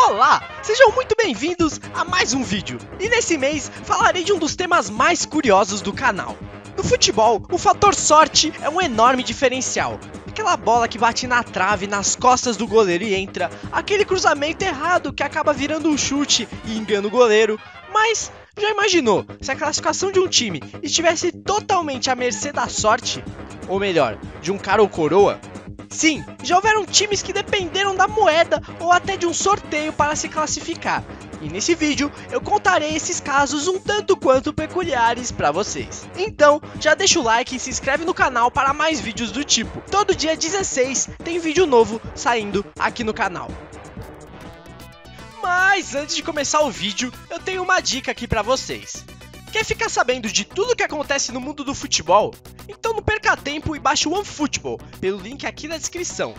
Olá, sejam muito bem-vindos a mais um vídeo. E nesse mês falarei de um dos temas mais curiosos do canal. No futebol, o fator sorte é um enorme diferencial. Aquela bola que bate na trave, nas costas do goleiro e entra, aquele cruzamento errado que acaba virando um chute e engana o goleiro. Mas já imaginou se a classificação de um time estivesse totalmente à mercê da sorte? Ou melhor, de um cara ou coroa? Sim, já houveram times que dependeram da moeda ou até de um sorteio para se classificar. E nesse vídeo eu contarei esses casos um tanto quanto peculiares para vocês. Então já deixa o like e se inscreve no canal para mais vídeos do tipo. Todo dia 16 tem vídeo novo saindo aqui no canal. Mas antes de começar o vídeo, eu tenho uma dica aqui para vocês. Quer ficar sabendo de tudo que acontece no mundo do futebol? Então não perca tempo e baixe o OneFootball pelo link aqui na descrição.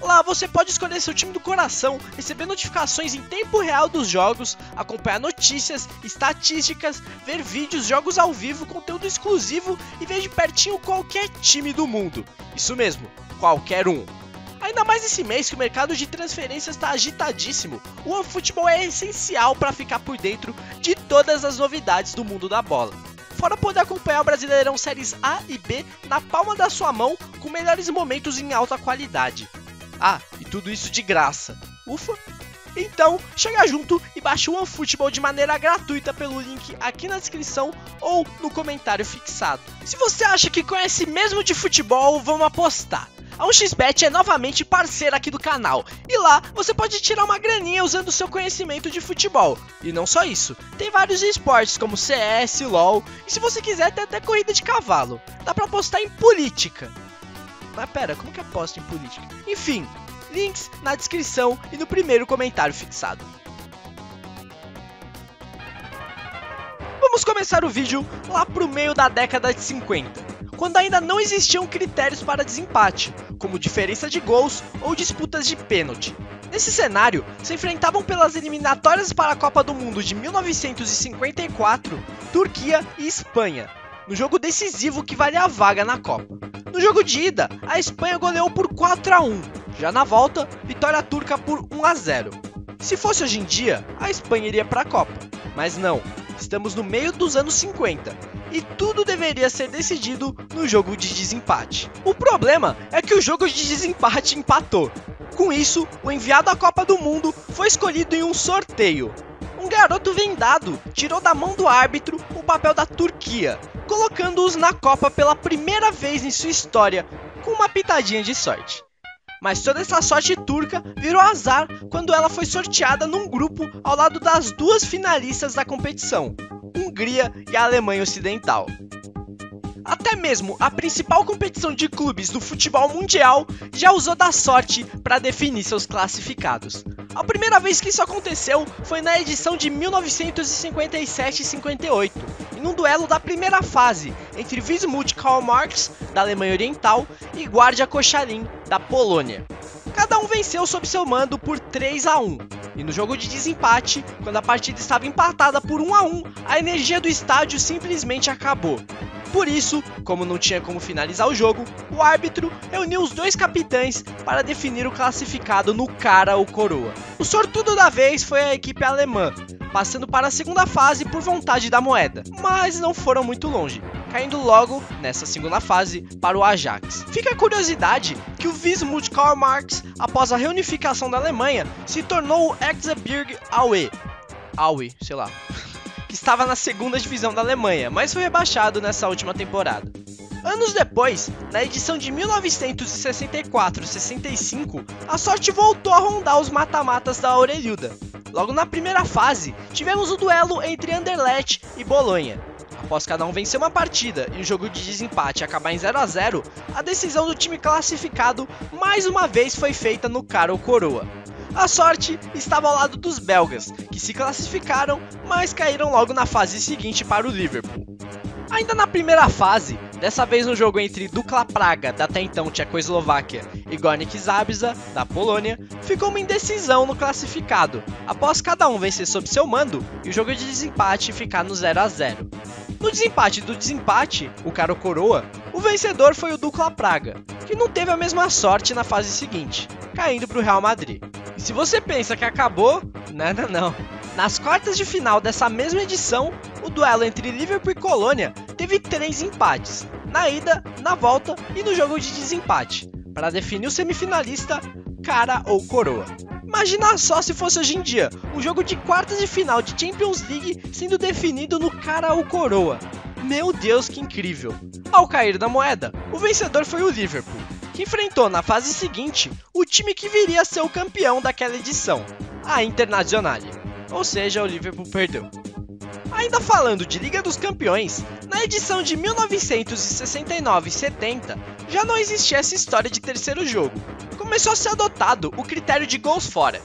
Lá você pode escolher seu time do coração, receber notificações em tempo real dos jogos, acompanhar notícias, estatísticas, ver vídeos, jogos ao vivo, conteúdo exclusivo e ver de pertinho qualquer time do mundo. Isso mesmo, qualquer um. Ainda mais esse mês que o mercado de transferências está agitadíssimo, o OneFootball é essencial para ficar por dentro de todas as novidades do mundo da bola. Fora poder acompanhar o Brasileirão Séries A e B na palma da sua mão com melhores momentos em alta qualidade. Ah, e tudo isso de graça. Ufa! Então, chega junto e baixe o OneFootball de maneira gratuita pelo link aqui na descrição ou no comentário fixado. Se você acha que conhece mesmo de futebol, vamos apostar. A 1xBet é novamente parceira aqui do canal, e lá você pode tirar uma graninha usando o seu conhecimento de futebol. E não só isso, tem vários esportes como CS, LoL, e se você quiser tem até corrida de cavalo. Dá pra apostar em política. Mas pera, como que aposta em política? Enfim, links na descrição e no primeiro comentário fixado. Vamos começar o vídeo lá pro meio da década de 50. Quando ainda não existiam critérios para desempate, como diferença de gols ou disputas de pênalti. Nesse cenário, se enfrentavam pelas eliminatórias para a Copa do Mundo de 1954, Turquia e Espanha, no jogo decisivo que valia a vaga na Copa. No jogo de ida, a Espanha goleou por 4-1, já na volta, vitória turca por 1-0. Se fosse hoje em dia, a Espanha iria para a Copa, mas não, estamos no meio dos anos 50. E tudo deveria ser decidido no jogo de desempate. O problema é que o jogo de desempate empatou. Com isso, o enviado à Copa do Mundo foi escolhido em um sorteio. Um garoto vendado tirou da mão do árbitro o papel da Turquia, colocando-os na Copa pela primeira vez em sua história, com uma pitadinha de sorte. Mas toda essa sorte turca virou azar quando ela foi sorteada num grupo ao lado das duas finalistas da competição, Hungria e a Alemanha Ocidental. Até mesmo a principal competição de clubes do futebol mundial já usou da sorte para definir seus classificados. A primeira vez que isso aconteceu foi na edição de 1957-58, em um duelo da primeira fase entre Wismut Karl Marx, da Alemanha Oriental, e Guardia Koszalin, da Polônia. Cada um venceu sob seu mando por 3-1, e no jogo de desempate, quando a partida estava empatada por 1-1, a energia do estádio simplesmente acabou. Por isso, como não tinha como finalizar o jogo, o árbitro reuniu os dois capitães para definir o classificado no cara ou coroa. O sortudo da vez foi a equipe alemã, passando para a segunda fase por vontade da moeda, mas não foram muito longe, caindo logo, nessa segunda fase, para o Ajax. Fica a curiosidade que o Wismut Karl Marx, após a reunificação da Alemanha, se tornou o Erzgebirge Aue, sei lá, que estava na segunda divisão da Alemanha, mas foi rebaixado nessa última temporada. Anos depois, na edição de 1964-65, a sorte voltou a rondar os mata-matas da Orelhuda. Logo na primeira fase, tivemos o duelo entre Anderlecht e Bolonha. Após cada um vencer uma partida e o jogo de desempate acabar em 0-0, a decisão do time classificado mais uma vez foi feita no cara ou coroa. A sorte estava ao lado dos belgas, que se classificaram, mas caíram logo na fase seguinte para o Liverpool. Ainda na primeira fase, dessa vez no jogo entre Dukla Praga, da até então Tchecoslováquia, e Górnik Zabrze, da Polônia, ficou uma indecisão no classificado, após cada um vencer sob seu mando e o jogo de desempate ficar no 0-0. No desempate do desempate, o cara ou coroa, o vencedor foi o Dukla Praga, que não teve a mesma sorte na fase seguinte, caindo para o Real Madrid. E se você pensa que acabou, nada não. Nas quartas de final dessa mesma edição, o duelo entre Liverpool e Colônia teve 3 empates, na ida, na volta e no jogo de desempate, para definir o semifinalista cara ou coroa. Imagina só se fosse hoje em dia, um jogo de quartas de final de Champions League sendo definido no cara ou coroa. Meu Deus, que incrível! Ao cair da moeda, o vencedor foi o Liverpool, que enfrentou na fase seguinte o time que viria a ser o campeão daquela edição, a Internazionale. Ou seja, o Liverpool perdeu. Ainda falando de Liga dos Campeões, na edição de 1969-70 já não existia essa história de terceiro jogo. Começou a ser adotado o critério de gols fora.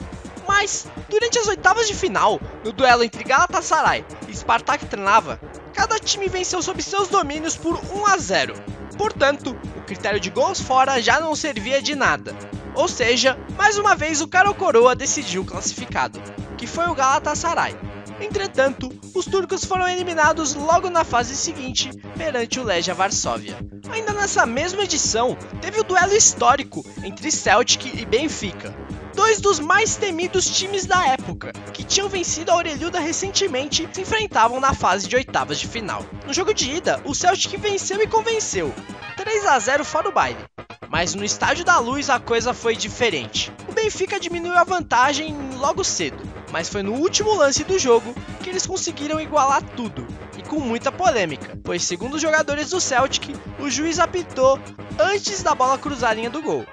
Mas, durante as oitavas de final, no duelo entre Galatasaray e Spartak Trnava, cada time venceu sob seus domínios por 1-0. Portanto, o critério de gols fora já não servia de nada. Ou seja, mais uma vez o cara ou coroa decidiu o classificado, que foi o Galatasaray. Entretanto, os turcos foram eliminados logo na fase seguinte perante o Legia Varsóvia. Ainda nessa mesma edição, teve o duelo histórico entre Celtic e Benfica, dois dos mais temidos times da época, que tinham vencido a Orelhuda recentemente, se enfrentavam na fase de oitavas de final. No jogo de ida, o Celtic venceu e convenceu, 3-0 fora o baile. Mas no Estádio da Luz a coisa foi diferente. O Benfica diminuiu a vantagem logo cedo, mas foi no último lance do jogo que eles conseguiram igualar tudo, e com muita polêmica, pois segundo os jogadores do Celtic, o juiz apitou antes da bola cruzar a linha do gol.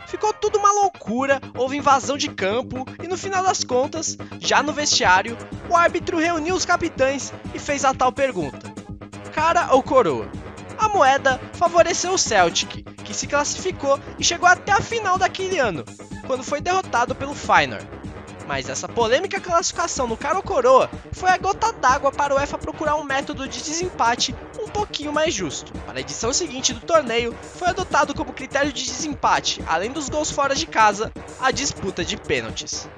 Ficou tudo uma loucura, houve invasão de campo e no final das contas, já no vestiário, o árbitro reuniu os capitães e fez a tal pergunta: cara ou coroa? A moeda favoreceu o Celtic, que se classificou e chegou até a final daquele ano, quando foi derrotado pelo Feyenoord. Mas essa polêmica classificação no cara ou coroa foi a gota d'água para o UEFA procurar um método de desempate um pouquinho mais justo. Para a edição seguinte do torneio, foi adotado como critério de desempate, além dos gols fora de casa, a disputa de pênaltis.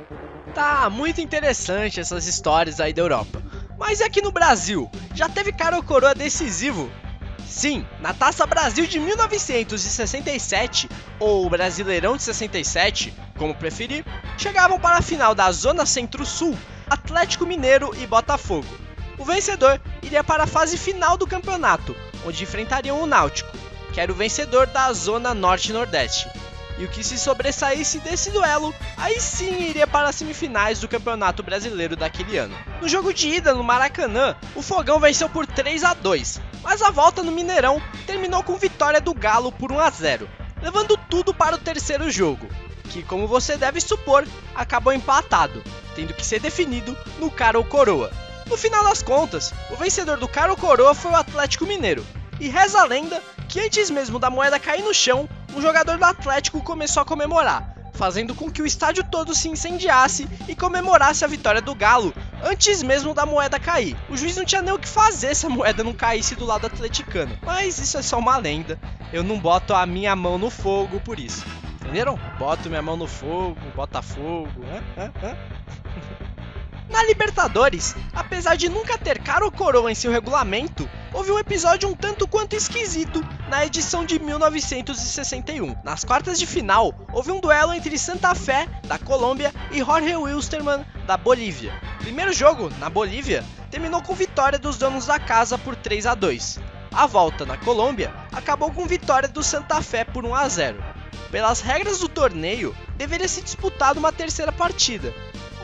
Tá muito interessante essas histórias aí da Europa. Mas e aqui no Brasil? Já teve cara ou coroa decisivo? Sim, na Taça Brasil de 1967, ou Brasileirão de 67, como preferir, chegavam para a final da Zona Centro-Sul, Atlético Mineiro e Botafogo. O vencedor iria para a fase final do campeonato, onde enfrentariam o Náutico, que era o vencedor da Zona Norte-Nordeste. E o que se sobressaísse desse duelo, aí sim iria para as semifinais do Campeonato Brasileiro daquele ano. No jogo de ida no Maracanã, o Fogão venceu por 3-2, mas a volta no Mineirão terminou com vitória do Galo por 1-0, levando tudo para o terceiro jogo, que, como você deve supor, acabou empatado, tendo que ser definido no cara ou coroa. No final das contas, o vencedor do cara ou coroa foi o Atlético Mineiro, e reza a lenda que antes mesmo da moeda cair no chão, um jogador do Atlético começou a comemorar, fazendo com que o estádio todo se incendiasse e comemorasse a vitória do Galo antes mesmo da moeda cair. O juiz não tinha nem o que fazer se a moeda não caísse do lado atleticano, mas isso é só uma lenda, eu não boto a minha mão no fogo por isso. Entenderam? Boto minha mão no fogo, Botafogo, Na Libertadores, apesar de nunca ter cara ou coroa em seu regulamento, houve um episódio um tanto quanto esquisito na edição de 1961. Nas quartas de final, houve um duelo entre Santa Fé, da Colômbia, e Jorge Wilstermann, da Bolívia. O primeiro jogo, na Bolívia, terminou com vitória dos donos da casa por 3-2. A volta, na Colômbia, acabou com vitória do Santa Fé por 1-0. Pelas regras do torneio, deveria ser disputada uma terceira partida.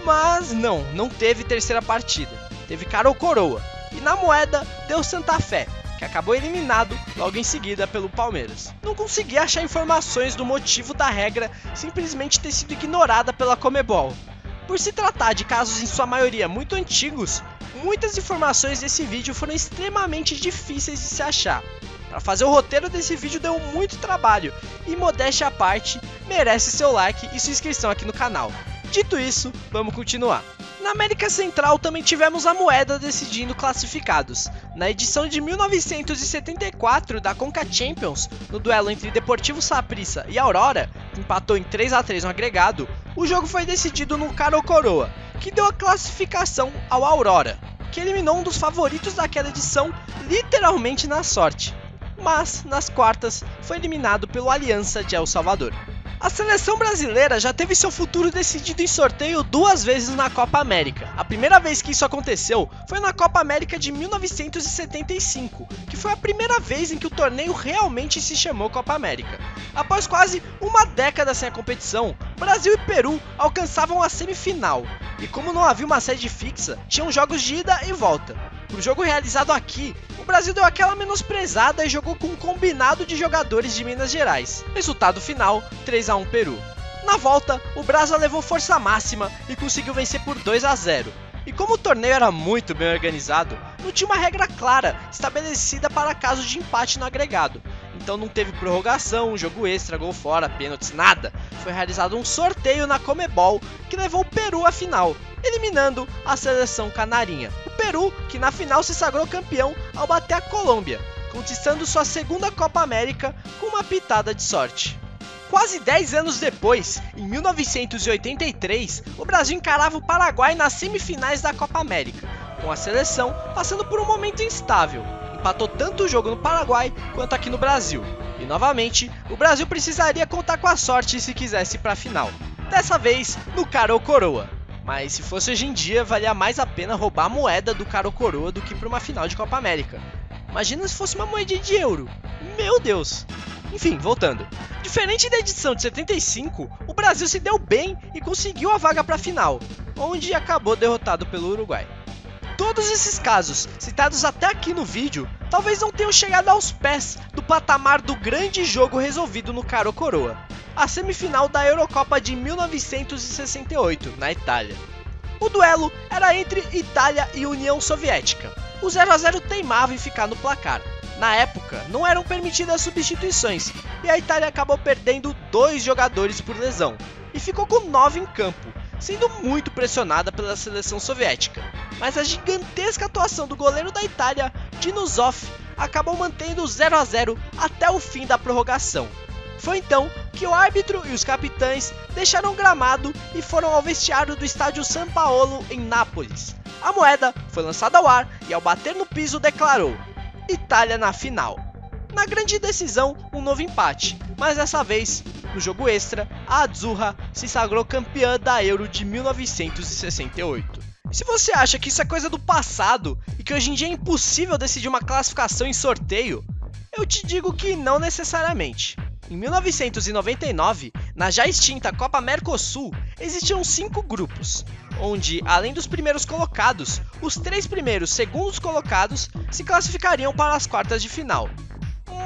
Mas não teve terceira partida, teve cara ou coroa, e na moeda deu Santa Fé, que acabou eliminado logo em seguida pelo Palmeiras. Não consegui achar informações do motivo da regra simplesmente ter sido ignorada pela Conmebol. Por se tratar de casos em sua maioria muito antigos, muitas informações desse vídeo foram extremamente difíceis de se achar. Para fazer o roteiro desse vídeo deu muito trabalho, e modéstia à parte, merece seu like e sua inscrição aqui no canal. Dito isso, vamos continuar. Na América Central também tivemos a moeda decidindo classificados. Na edição de 1974 da Conca Champions, no duelo entre Deportivo Saprissa e Aurora, que empatou em 3-3 no agregado, o jogo foi decidido no cara ou coroa, que deu a classificação ao Aurora. que eliminou um dos favoritos daquela edição literalmente na sorte, mas nas quartas foi eliminado pelo Aliança de El Salvador. A seleção brasileira já teve seu futuro decidido em sorteio 2 vezes na Copa América. A primeira vez que isso aconteceu foi na Copa América de 1975, que foi a primeira vez em que o torneio realmente se chamou Copa América. Após quase uma década sem a competição, Brasil e Peru alcançavam a semifinal, e como não havia uma sede fixa, tinham jogos de ida e volta. Pro jogo realizado aqui, o Brasil deu aquela menosprezada e jogou com um combinado de jogadores de Minas Gerais. Resultado final, 3-1 Peru. Na volta, o Brasa levou força máxima e conseguiu vencer por 2-0. E como o torneio era muito bem organizado, não tinha uma regra clara estabelecida para caso de empate no agregado. Então não teve prorrogação, jogo extra, gol fora, pênaltis, nada. Foi realizado um sorteio na Comebol que levou o Peru à final, eliminando a seleção canarinha. O Peru, que na final se sagrou campeão ao bater a Colômbia, conquistando sua segunda Copa América com uma pitada de sorte. Quase 10 anos depois, em 1983, o Brasil encarava o Paraguai nas semifinais da Copa América, com a seleção passando por um momento instável. Empatou tanto o jogo no Paraguai quanto aqui no Brasil. E novamente, o Brasil precisaria contar com a sorte se quisesse ir para a final. Dessa vez, no cara ou coroa. Mas se fosse hoje em dia, valia mais a pena roubar a moeda do cara ou coroa do que para uma final de Copa América. Imagina se fosse uma moeda de euro. Meu Deus! Enfim, voltando. Diferente da edição de 75, o Brasil se deu bem e conseguiu a vaga para a final, onde acabou derrotado pelo Uruguai. Todos esses casos, citados até aqui no vídeo, talvez não tenham chegado aos pés do patamar do grande jogo resolvido no cara ou coroa, a semifinal da Eurocopa de 1968, na Itália. O duelo era entre Itália e União Soviética. O 0-0 teimava em ficar no placar. Na época, não eram permitidas substituições, e a Itália acabou perdendo 2 jogadores por lesão, e ficou com 9 em campo, sendo muito pressionada pela seleção soviética. Mas a gigantesca atuação do goleiro da Itália, Dino Zoff, acabou mantendo o 0-0 até o fim da prorrogação. Foi então que o árbitro e os capitães deixaram o gramado e foram ao vestiário do estádio San Paolo, em Nápoles. A moeda foi lançada ao ar e, ao bater no piso, declarou: Itália na final. Na grande decisão, um novo empate, mas dessa vez, no jogo extra, a Azzurra se sagrou campeã da Euro de 1968. E se você acha que isso é coisa do passado e que hoje em dia é impossível decidir uma classificação em sorteio, eu te digo que não necessariamente. Em 1999, na já extinta Copa Mercosul, existiam 5 grupos, onde, além dos primeiros colocados, os 3 primeiros segundos colocados se classificariam para as quartas de final.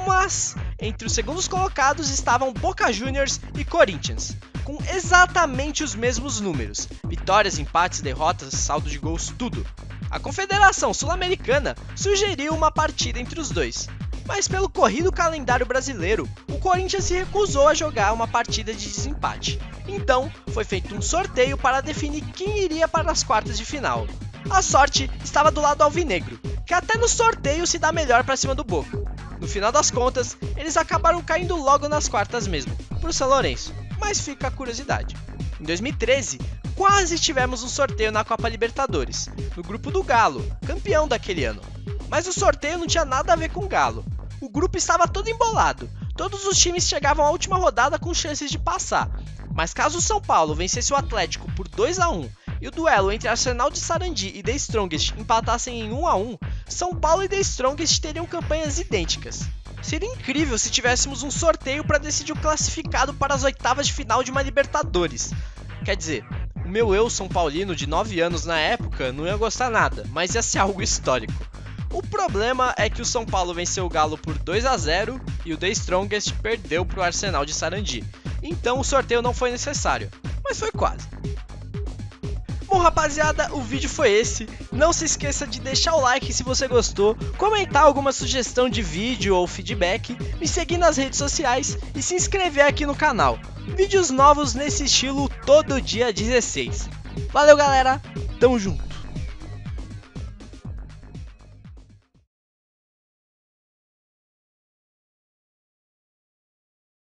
Mas, entre os segundos colocados estavam Boca Juniors e Corinthians, com exatamente os mesmos números: vitórias, empates, derrotas, saldo de gols, tudo. A Confederação Sul-Americana sugeriu uma partida entre os dois, mas pelo corrido calendário brasileiro, o Corinthians se recusou a jogar uma partida de desempate. Então, foi feito um sorteio para definir quem iria para as quartas de final. A sorte estava do lado alvinegro, que até no sorteio se dá melhor para cima do Boca. No final das contas, eles acabaram caindo logo nas quartas mesmo, pro São Lourenço, mas fica a curiosidade. Em 2013, quase tivemos um sorteio na Copa Libertadores, no grupo do Galo, campeão daquele ano. Mas o sorteio não tinha nada a ver com o Galo. O grupo estava todo embolado, todos os times chegavam à última rodada com chances de passar. Mas caso o São Paulo vencesse o Atlético por 2-1 e o duelo entre Arsenal de Sarandi e The Strongest empatassem em 1-1, São Paulo e The Strongest teriam campanhas idênticas. Seria incrível se tivéssemos um sorteio para decidir o classificado para as oitavas de final de uma Libertadores. Quer dizer, o meu eu São Paulino de 9 anos na época não ia gostar nada, mas ia ser algo histórico. O problema é que o São Paulo venceu o Galo por 2-0 e o The Strongest perdeu para o Arsenal de Sarandi. Então o sorteio não foi necessário, mas foi quase. Bom, rapaziada, o vídeo foi esse. Não se esqueça de deixar o like se você gostou, comentar alguma sugestão de vídeo ou feedback, me seguir nas redes sociais e se inscrever aqui no canal. Vídeos novos nesse estilo todo dia 16. Valeu, galera, tamo junto!